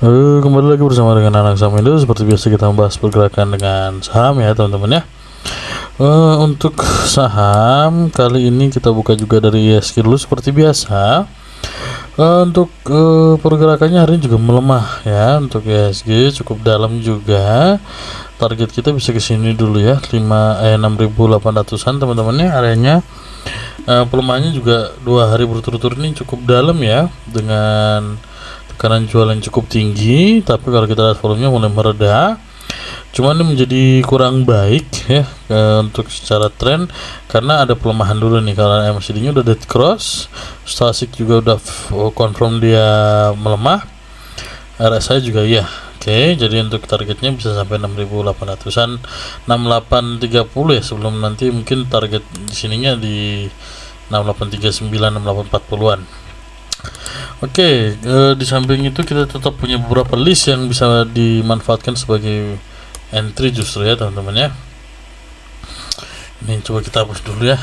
Kembali lagi bersama dengan anak saham Indo. Seperti biasa kita membahas pergerakan dengan saham ya teman-teman ya. Untuk saham kali ini kita buka juga dari ISG dulu seperti biasa. Untuk pergerakannya hari ini juga melemah ya. Untuk ISG cukup dalam juga. Target kita bisa ke sini dulu ya, 6.800-an teman-teman ya areanya. Pelemahannya juga 2 hari berturut-turut ini cukup dalam ya, dengan tekanan jual yang cukup tinggi. Tapi kalau kita lihat volumenya mulai mereda, cuman ini menjadi kurang baik ya untuk secara tren, karena ada pelemahan dulu nih. Kalau MACD nya udah dead cross, Stochastic juga udah confirm dia melemah, RSI juga ya. Oke, jadi untuk targetnya bisa sampai 6.800-an, 6830 ya, sebelum nanti mungkin target di sininya di 6839, 6840-an. Oke, di samping itu kita tetap punya beberapa list yang bisa dimanfaatkan sebagai entry justru ya teman-teman ya. Ini coba kita hapus dulu ya.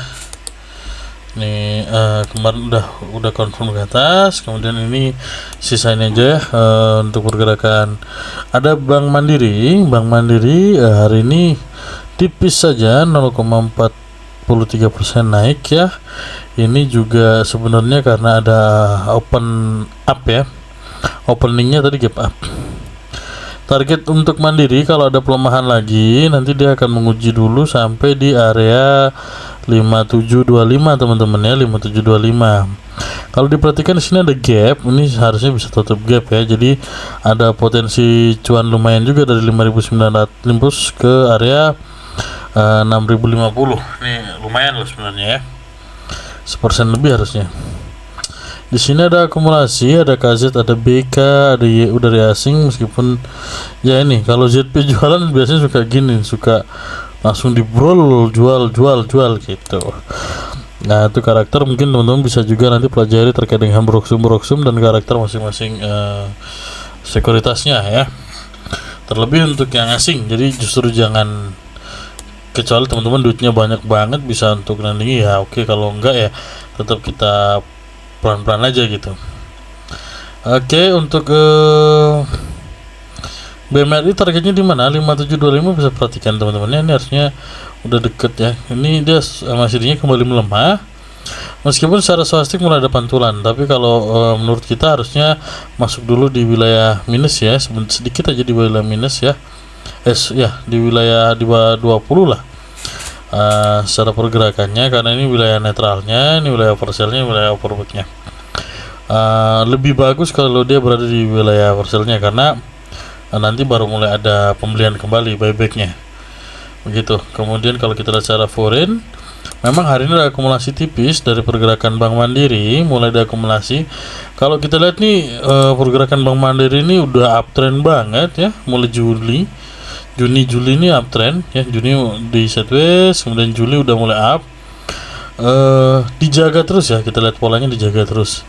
Ini kemarin udah confirm ke atas, kemudian ini sisanya aja ya. Untuk pergerakan ada Bank Mandiri. Bank Mandiri hari ini tipis saja 0,43% naik ya. Ini juga sebenarnya karena ada open up ya, openingnya tadi gap up. Target untuk Mandiri kalau ada pelemahan lagi nanti dia akan menguji dulu sampai di area 5725 teman-teman ya, 5725. Kalau diperhatikan di sini ada gap, ini seharusnya bisa tutup gap ya. Jadi ada potensi cuan lumayan juga dari 5.900 tembus ke area 6.050. Ini lumayan loh sebenarnya ya, 1% lebih harusnya. Di sini ada akumulasi, ada KZ, ada BK, ada YU dari asing. Meskipun ya ini kalau ZP jualan biasanya suka gini, suka langsung dibrol jual gitu. Nah itu karakter, mungkin teman-teman bisa juga nanti pelajari terkait dengan broksum dan karakter masing-masing sekuritasnya ya. Terlebih untuk yang asing, jadi justru jangan, kecuali teman-teman duitnya banyak banget bisa untuk nanti ya oke, kalau enggak ya tetap kita pelan-pelan aja gitu. Oke, untuk BMRI targetnya di mana? 5725 bisa perhatikan teman-teman ya, ini harusnya udah deket ya. Ini dia MACD-nya kembali melemah. Meskipun secara stochastic mulai ada pantulan, tapi kalau menurut kita harusnya masuk dulu di wilayah minus ya, sedikit aja di wilayah minus ya. Di wilayah di bawah 20 lah. Secara pergerakannya, karena ini wilayah netralnya, ini wilayah oversellnya, wilayah overbooknya. Lebih bagus kalau dia berada di wilayah oversellnya, karena nanti baru mulai ada pembelian kembali, buybacknya begitu. Kemudian kalau kita lihat secara foreign, memang hari ini ada akumulasi tipis dari pergerakan Bank Mandiri, mulai ada akumulasi. Kalau kita lihat nih pergerakan Bank Mandiri ini udah uptrend banget ya, mulai Juni ini uptrend ya. Juni di sideways, kemudian Juli udah mulai up, dijaga terus ya, kita lihat polanya dijaga terus.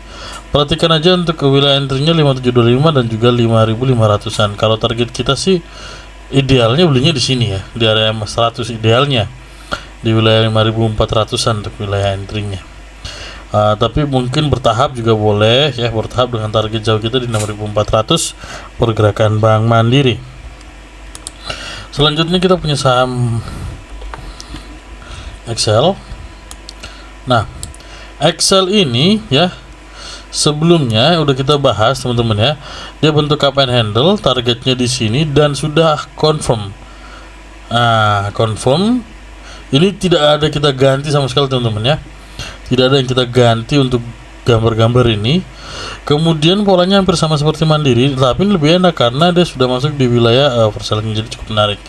Perhatikan aja untuk ke wilayah entry-nya 5725 dan juga 5.500-an. Kalau target kita sih idealnya belinya di sini ya, di area 100 idealnya, di wilayah 5.400-an untuk wilayah entry-nya. Tapi mungkin bertahap juga boleh ya, bertahap dengan target jauh kita di 6.400 pergerakan Bank Mandiri. Selanjutnya kita punya saham Excel. Nah, Excel ini ya, sebelumnya udah kita bahas teman-teman ya. Dia bentuk cup and handle, targetnya di sini dan sudah confirm. Confirm. Ini tidak ada kita ganti sama sekali teman-teman ya. Tidak ada yang kita ganti untuk gambar-gambar ini. Kemudian polanya hampir sama seperti Mandiri, tapi ini lebih enak karena dia sudah masuk di wilayah overselling, jadi cukup menarik.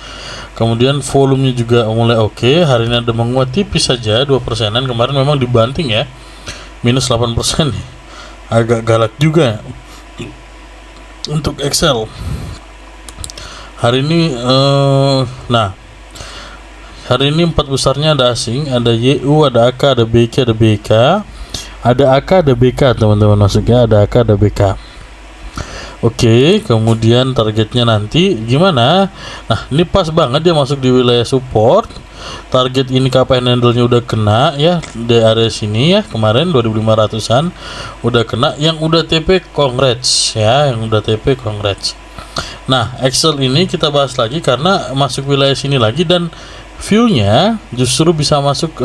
Kemudian volumenya juga mulai oke. Hari ini ada menguat tipis saja 2%-an. Kemarin memang dibanting ya, minus 8% nih. Agak galak juga untuk Excel hari ini. Hari ini 4 besarnya ada asing, ada YU, ada AK, ada BK, ada BK, ada AK, ada BK teman-teman, masuknya ada AK, ada BK. Oke, kemudian targetnya nanti gimana? Nah, ini pas banget dia masuk di wilayah support. Target ini KPN handle-nya udah kena ya di area sini ya. Kemarin 2500-an udah kena. Yang udah TP congrats ya, yang udah TP congrats. Nah, Excel ini kita bahas lagi karena masuk wilayah sini lagi dan view-nya justru bisa masuk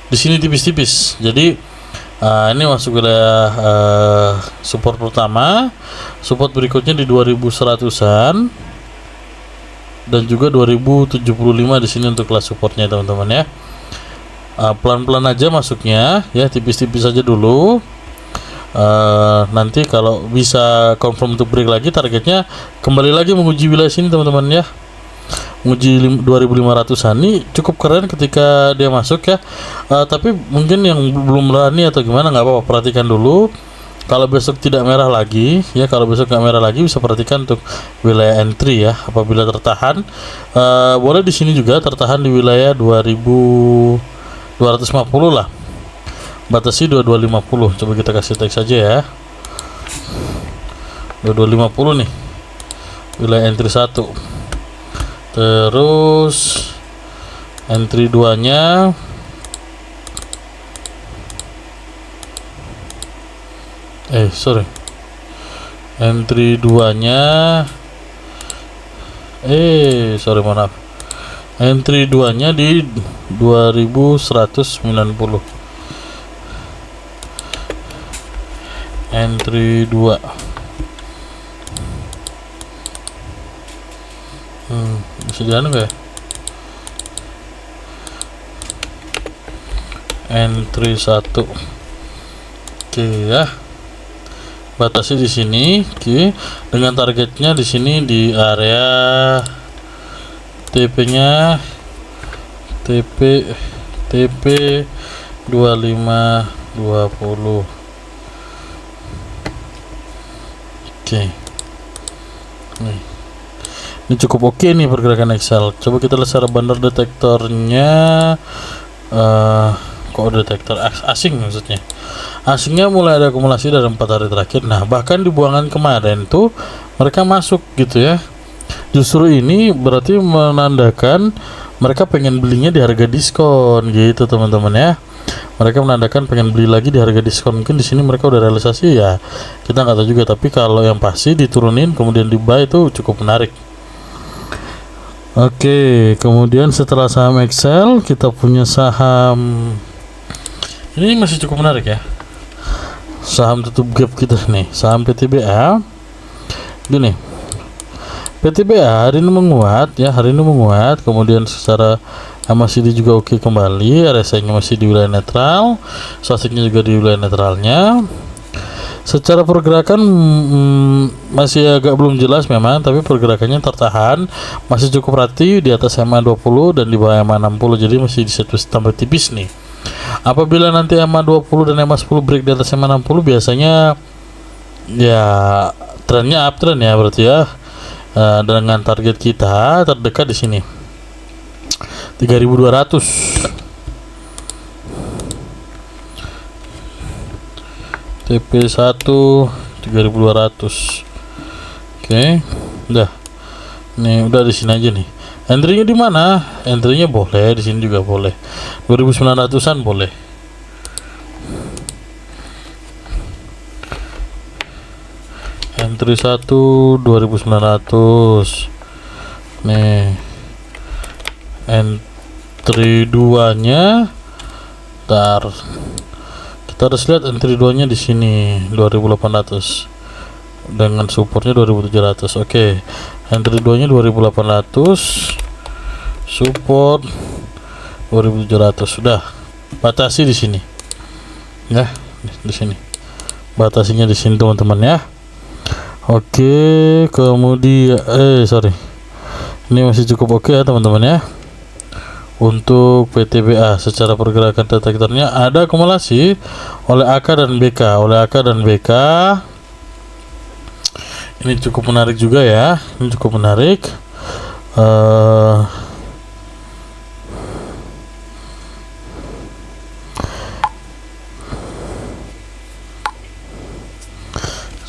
di sini tipis-tipis. Jadi ini masuk wilayah support pertama, support berikutnya di 2100-an dan juga 2075 di sini untuk kelas supportnya teman-teman ya. Pelan-pelan aja masuknya ya, tipis-tipis aja dulu. Nanti kalau bisa confirm untuk break lagi, targetnya kembali lagi menguji wilayah sini teman-teman ya. Menguji 2500-an ini cukup keren ketika dia masuk ya. Tapi mungkin yang belum berani atau gimana nggak apa-apa, perhatikan dulu. Kalau besok tidak merah lagi ya, kalau besok nggak merah lagi bisa perhatikan untuk wilayah entry ya. Apabila tertahan, boleh di sini juga tertahan di wilayah 2250 lah. Batasi 2250. Coba kita kasih teks saja ya. 2250 nih. Wilayah entry 1. Terus entry 2 nya entry 2 nya maaf, entry 2 nya di 2190. Entry 2 bisa jalan nggak ya? Entry 1. Oke ya. Batasi di sini, oke. Dengan targetnya di sini di area TP-nya TP 2520. Oke. Nih. Ini cukup oke nih pergerakan Excel. Coba kita lihat secara bandar detektornya. Kok detektor asing maksudnya? Asingnya mulai ada akumulasi dari 4 hari terakhir. Nah, bahkan di buangan kemarin tuh mereka masuk gitu ya. Justru ini berarti menandakan mereka pengen belinya di harga diskon gitu teman-teman ya. Mereka menandakan pengen beli lagi di harga diskon. Mungkin di sini mereka udah realisasi ya. Kita nggak tahu juga. Tapi kalau yang pasti diturunin kemudian di buy itu cukup menarik. Oke, kemudian setelah saham Excel kita punya saham ini masih cukup menarik ya. Saham tutup gap kita nih, saham PTBA. Gini, PTBA hari ini menguat ya, kemudian secara MACD juga oke kembali, RSI-nya masih di wilayah netral, SOSIC-nya juga di wilayah netralnya. Secara pergerakan masih agak belum jelas memang, tapi pergerakannya tertahan, masih cukup rata di atas MA20 dan di bawah MA60, jadi masih di situ tambah tipis nih. Apabila nanti MA20 dan MA10 break di atas MA60, biasanya ya trennya uptrend ya berarti ya. Dengan target kita terdekat di sini 3200. TP1 3200. Oke, udah. Nih udah di sini aja nih. Entry-nya di mana? Entry-nya boleh di sini juga boleh. 2900-an boleh. Entry 1 2900. Nih. Entry 2-nya ntar kita harus lihat entry 2 nya di sini 2800 dengan supportnya 2700. Oke, entry 2 nya 2800, support 2700. Sudah batasi di sini ya, di sini batasinya di sini teman-teman ya. Oke, kemudian ini masih cukup oke ya teman-teman ya. Untuk PTBA secara pergerakan detektornya ada akumulasi oleh AK dan BK, ini cukup menarik juga ya, ini cukup menarik.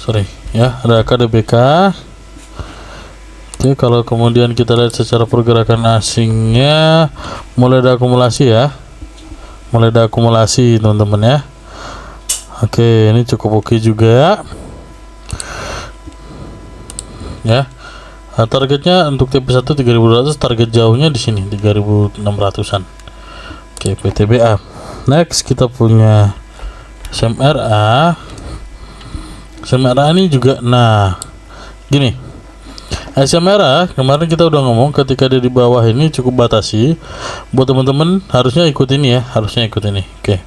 sorry ya, ada KDBK. Oke, kalau kemudian kita lihat secara pergerakan asingnya mulai ada akumulasi ya, mulai ada akumulasi teman-teman ya. Oke, ini cukup oke juga ya. Nah, targetnya untuk TP1 3200, target jauhnya di sini 3600-an. Oke, PTBA. Next kita punya SMRA. SMRA ini juga, nah gini, SMRA kemarin kita udah ngomong ketika dia di bawah ini cukup batasi. Buat teman-teman harusnya ikut ini ya, harusnya ikut ini. Oke.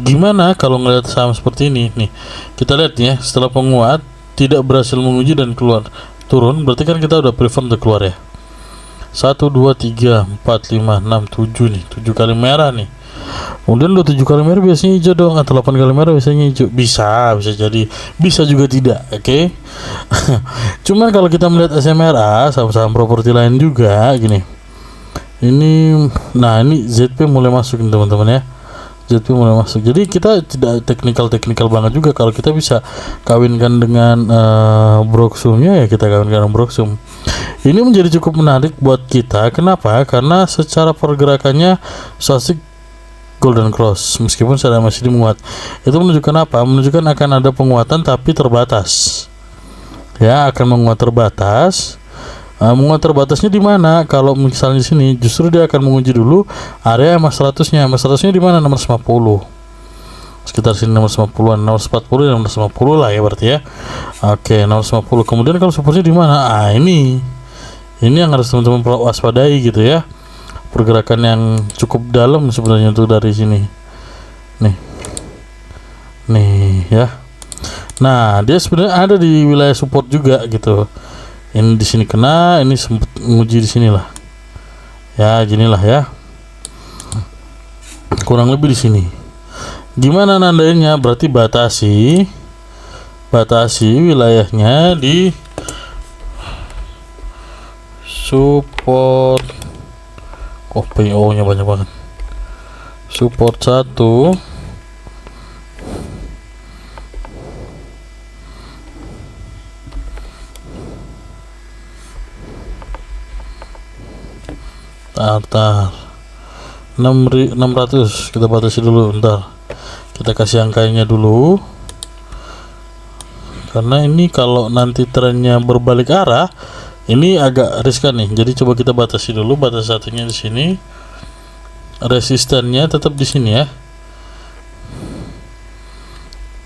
Gimana kalau ngeliat saham seperti ini nih? Kita lihat ya, setelah penguat tidak berhasil menguji dan keluar turun, berarti kan kita udah prefer untuk keluar ya. 1 2 3 4 5 6 7 nih, 7 kali merah nih. Kemudian udah 7 kali merah biasanya hijau dong, atau 8 kali merah biasanya hijau. Bisa jadi, bisa juga tidak. Oke. Cuman kalau kita melihat SMRA, saham-saham properti lain juga gini. Ini, nah ini ZP mulai masuk nih teman-teman ya. ZP mulai masuk. Jadi kita tidak teknikal banget juga. Kalau kita bisa kawinkan dengan Broksumnya ya, kita kawinkan dengan Broksum. Ini menjadi cukup menarik buat kita. Kenapa? Karena secara pergerakannya Swastik golden cross, meskipun saya masih menguat. Itu menunjukkan apa? Menunjukkan akan ada penguatan tapi terbatas. Ya, akan menguat terbatas. Menguat terbatasnya di mana? Kalau misalnya di sini, justru dia akan menguji dulu area MA100-nya. MA100-nya di mana? Nomor 50. Sekitar sini nomor 50-an, nomor 40 dan nomor 50 lah ya berarti ya. Oke, nomor 50. Kemudian kalau supportnya di mana? Ini yang harus teman-teman waspadai gitu ya. Pergerakan yang cukup dalam sebenarnya untuk dari sini. Nih ya. Nah, dia sebenarnya ada di wilayah support juga gitu. Ini di sini kena, ini sempat menguji di sinilah. Ya, ginilah ya. Kurang lebih di sini. Gimana nandainya? Berarti batasi wilayahnya di support. Oh, PO nya banyak banget. Support 1 tar 600 kita batasi dulu. Bentar, kita kasih angkanya dulu, karena ini kalau nanti trennya berbalik arah ini agak riskan nih. Jadi coba kita batasi dulu. Batas satunya di sini, resistennya tetap di sini ya,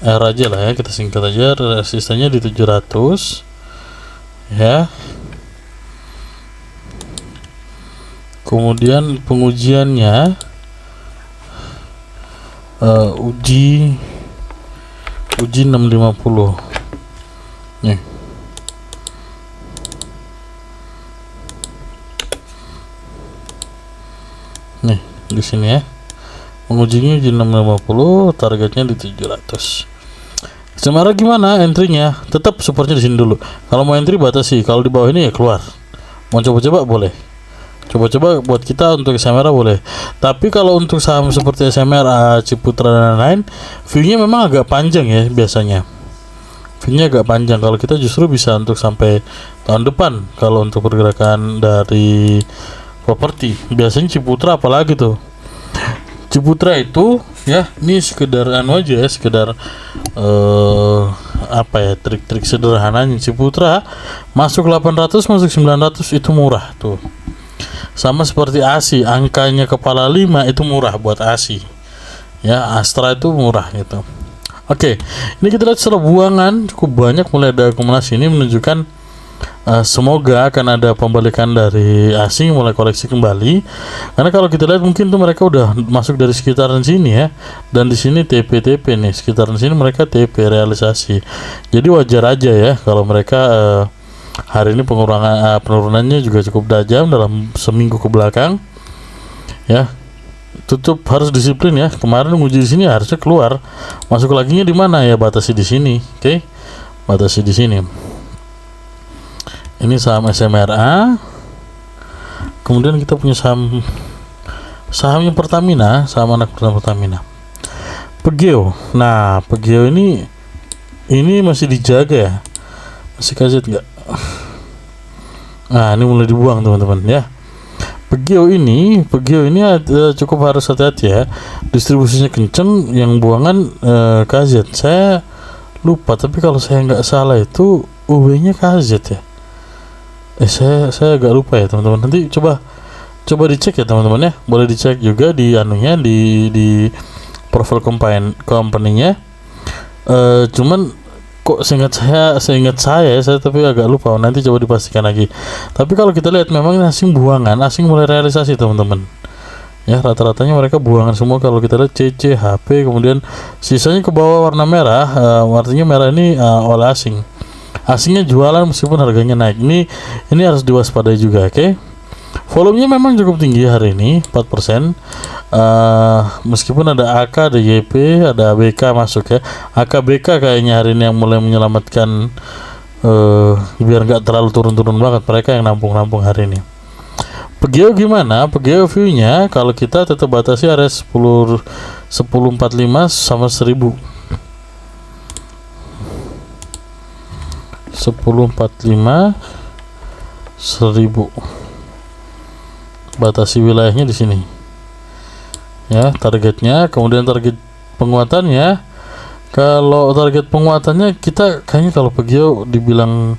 R aja lah ya, kita singkat aja. Resistennya di 700 ya. Kemudian pengujiannya uji 650 nih. Di sini ya. Mengujinya uji 650, targetnya di 700. Sementara gimana entry-nya? Tetap supportnya di sini dulu. Kalau mau entry batasi, kalau di bawah ini ya keluar. Mau coba-coba boleh. Coba-coba buat kita untuk SMRA boleh. Tapi kalau untuk saham seperti SMRA, Ciputra dan lain-lain, view-nya memang agak panjang ya biasanya. View-nya agak panjang. Kalau kita justru bisa untuk sampai tahun depan kalau untuk pergerakan dari properti. Biasanya Ciputra apalagi tuh. Ciputra itu ya, ini sekedar anu aja ya, sekedar apa ya, trik-trik sederhananya. Ciputra masuk 800, masuk 900 itu murah tuh. Sama seperti ASI, angkanya kepala 5 itu murah buat ASI. Ya, Astra itu murah gitu. Oke, ini kita lihat secara buangan cukup banyak mulai ada akumulasi. Ini menunjukkan semoga akan ada pembalikan dari asing, mulai koleksi kembali. Karena kalau kita lihat mungkin tuh mereka udah masuk dari sekitaran sini ya, dan di sini TP nih, sekitaran sini mereka TP realisasi. Jadi wajar aja ya kalau mereka hari ini penurunannya juga cukup tajam dalam seminggu ke belakang ya. Tutup harus disiplin ya. Kemarin uji di sini harusnya keluar, masuk lagi nya di mana ya, batasi di sini. Oke, batasi di sini. Ini saham SMRA. Kemudian kita punya saham yang Pertamina, saham anak perusahaan Pertamina, Pegeo. Nah, Pegeo ini ini masih dijaga ya, masih kaget nggak? Nah, ini mulai dibuang teman-teman ya. Pegio ini cukup harus hati-hati ya, distribusinya kenceng, yang buangan KZ. Saya lupa, tapi kalau saya nggak salah itu UW-nya KZ ya. Saya agak lupa ya teman-teman. Nanti coba dicek ya teman-teman ya. Boleh dicek juga di anunya, di profil company-nya. Cuman kok seingat saya tapi agak lupa. Nanti coba dipastikan lagi. Tapi kalau kita lihat memang asing buangan, asing mulai realisasi teman-teman ya. Rata-ratanya mereka buangan semua. Kalau kita lihat CC, HP, kemudian sisanya ke bawah warna merah, artinya merah ini oleh asingnya jualan meskipun harganya naik. Ini harus diwaspadai juga. Oke. Volumenya memang cukup tinggi hari ini, 4%. Meskipun ada AK, ada YP, ada BK masuk ya. AK BK kayaknya hari ini yang mulai menyelamatkan, biar nggak terlalu turun-turun banget mereka yang nampung hari ini. Pegio gimana? Pegio view-nya kalau kita tetap batasi area 1045 sama 1000. 1045 1000. Batasi wilayahnya di sini ya, targetnya. Kemudian target penguatannya, kalau target penguatannya kita kayaknya, kalau Pegio dibilang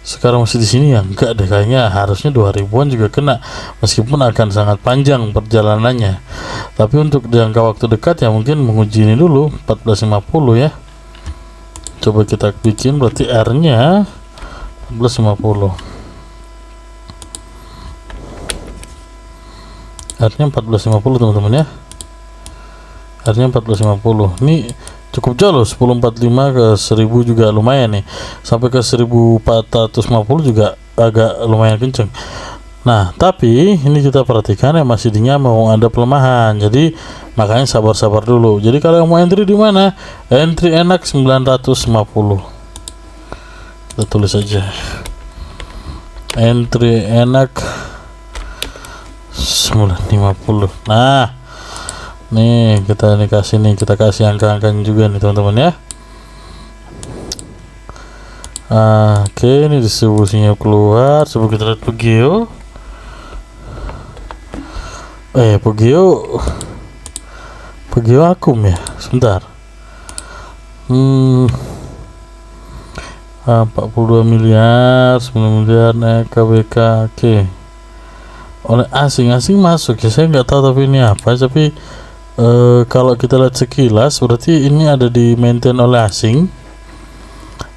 sekarang masih di sini ya, enggak deh, kayaknya harusnya 2000-an juga kena, meskipun akan sangat panjang perjalanannya. Tapi untuk jangka waktu dekat ya mungkin menguji ini dulu 1450 ya. Coba kita bikin, berarti R-nya 1450. R-nya 1450 teman-teman ya. R-nya 1450. Ini cukup jauh loh, 1045 ke 1000 juga lumayan nih. Sampai ke 1450 juga agak lumayan kenceng. Nah, tapi ini kita perhatikan ya, masih dinya mau ada pelemahan. Jadi makanya sabar-sabar dulu. Jadi kalau yang mau entry di mana? Entry enak 950. Kita tulis aja. Entry enak 950. Nah, nih kita kasih angka-angkanya juga nih teman-teman ya. Oke, ini distribusinya keluar. Coba kita lihat Pegio. Pegio akum ya. Sebentar. 42 miliar, 9 miliar naik KBK. Oke. Oleh asing masuk ya, saya nggak tahu tapi ini apa. Tapi kalau kita lihat sekilas berarti ini ada di maintain oleh asing.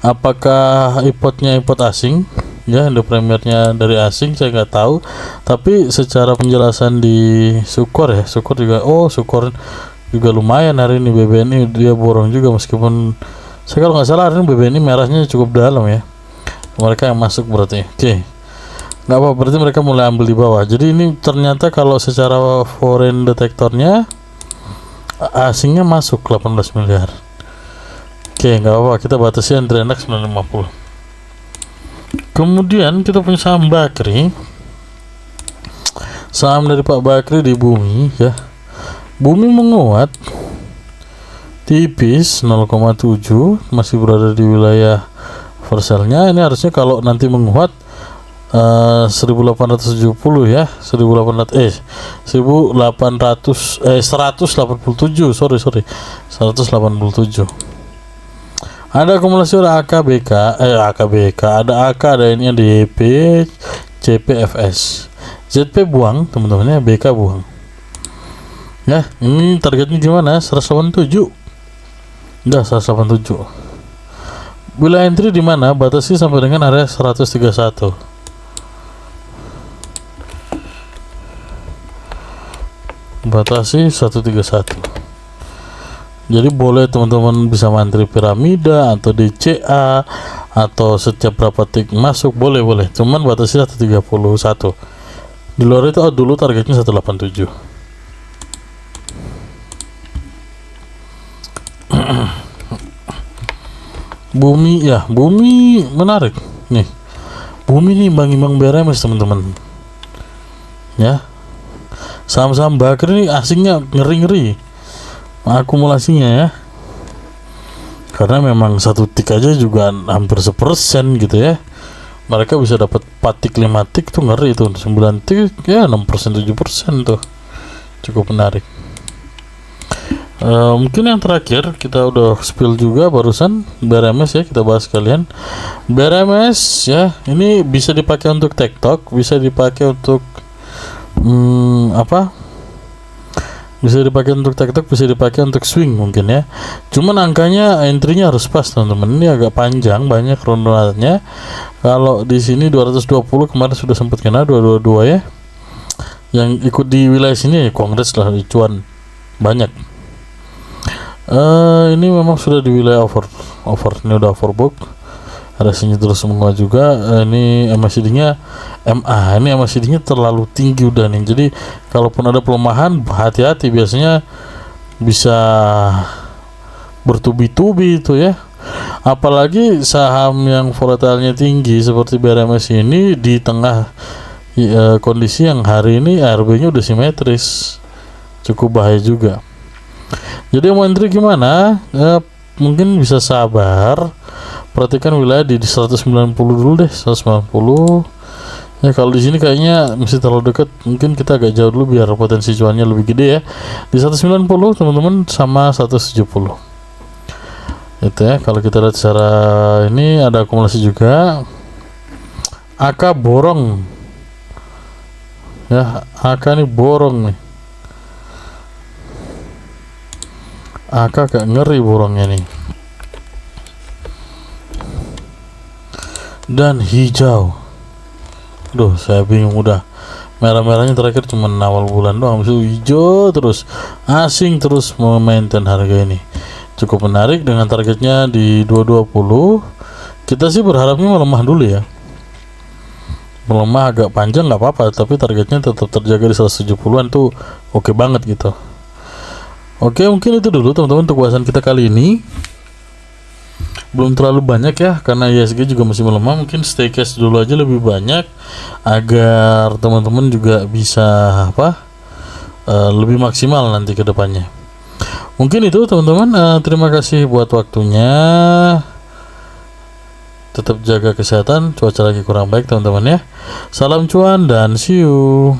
Apakah import asing ya, Indo Premiernya dari asing, saya nggak tahu. Tapi secara penjelasan di Sukor juga, Sukor juga lumayan hari ini. BBNI dia borong juga, meskipun saya kalau nggak salah hari ini BBNI merahnya cukup dalam ya. Mereka yang masuk berarti. Oke. Nggak apa, berarti mereka mulai ambil di bawah. Jadi ini ternyata kalau secara foreign detektornya asingnya masuk 18 miliar. Oke, nggak apa, kita batasi entry enak 950. Kemudian kita punya saham Bakri. Saham dari Pak Bakri di Bumi ya. Bumi menguat tipis 0,7, masih berada di wilayah oversell-nya. Ini harusnya kalau nanti menguat 1870 ya, 187, sorry 187. Ada akumulasi, ada AKBK, ada AK, ada ini, ada YP, CPFS, ZP buang teman-teman ya, BK buang ya. Ini targetnya gimana? 187. Udah 187. Wilayah entry di mana? Batasi sampai dengan area 131. Batasi 131. Jadi boleh teman-teman bisa mantri piramida atau DCA atau setiap berapa tik masuk, boleh. Cuman batasi 131. Di luar itu dulu targetnya 187. Bumi menarik nih. Bumi nih imbang beremes teman-teman ya. Saham-saham Bakri ini asingnya ngeri akumulasinya ya. karena memang satu tik aja juga hampir 1% gitu ya. Mereka bisa dapat 4 tik 5 tik tuh ngeri tuh, 9 tik ya 6% 7% tuh, cukup menarik. Mungkin yang terakhir kita udah spill juga barusan BRMS ya, kita bahas kalian. BRMS ya, ini bisa dipakai untuk TikTok, bisa dipakai untuk bisa dipakai untuk TikTok, bisa dipakai untuk swing mungkin ya. Cuman angkanya entry-nya harus pas teman-teman. Ini agak panjang, banyak rundownnya. Kalau di sini 220 kemarin sudah sempat kena 222 ya. Yang ikut di wilayah sini ya kongres lah, cuan banyak. Ini memang sudah di wilayah over ini udah overbook. Ada sini terus menguat juga. Ini MACD-nya MA, ini MACD-nya terlalu tinggi udah nih. Jadi kalaupun ada pelemahan, hati-hati, biasanya bisa bertubi-tubi itu ya. Apalagi saham yang volatilnya tinggi seperti BRMS ini di tengah kondisi yang hari ini ARB-nya udah simetris, cukup bahaya juga. Jadi mau entry gimana? Mungkin bisa sabar, perhatikan wilayah di 190 dulu deh, 190 ya. Kalau di sini kayaknya masih terlalu dekat, mungkin kita agak jauh dulu biar potensi cuannya lebih gede ya. Di 190 teman-teman sama 170 itu ya. Kalau kita lihat secara ini ada akumulasi juga. AK borong ya, AK ini borong nih, AK agak ngeri borongnya nih. Dan hijau, duh saya bingung, udah merah-merahnya terakhir cuma awal bulan doang, habis itu hijau terus, asing terus memaintain harga ini. Cukup menarik dengan targetnya di 220. Kita sih berharapnya melemah dulu ya, melemah agak panjang nggak apa-apa, tapi targetnya tetap terjaga di 170-an tuh oke banget gitu. Oke, mungkin itu dulu teman-teman untuk bahasan kita kali ini. Belum terlalu banyak ya, karena ISG juga masih melemah. Mungkin stay cash dulu aja lebih banyak, agar teman-teman juga bisa lebih maksimal nanti ke depannya. Mungkin itu teman-teman. Terima kasih buat waktunya. Tetap jaga kesehatan, cuaca lagi kurang baik teman-teman ya. Salam cuan dan see you.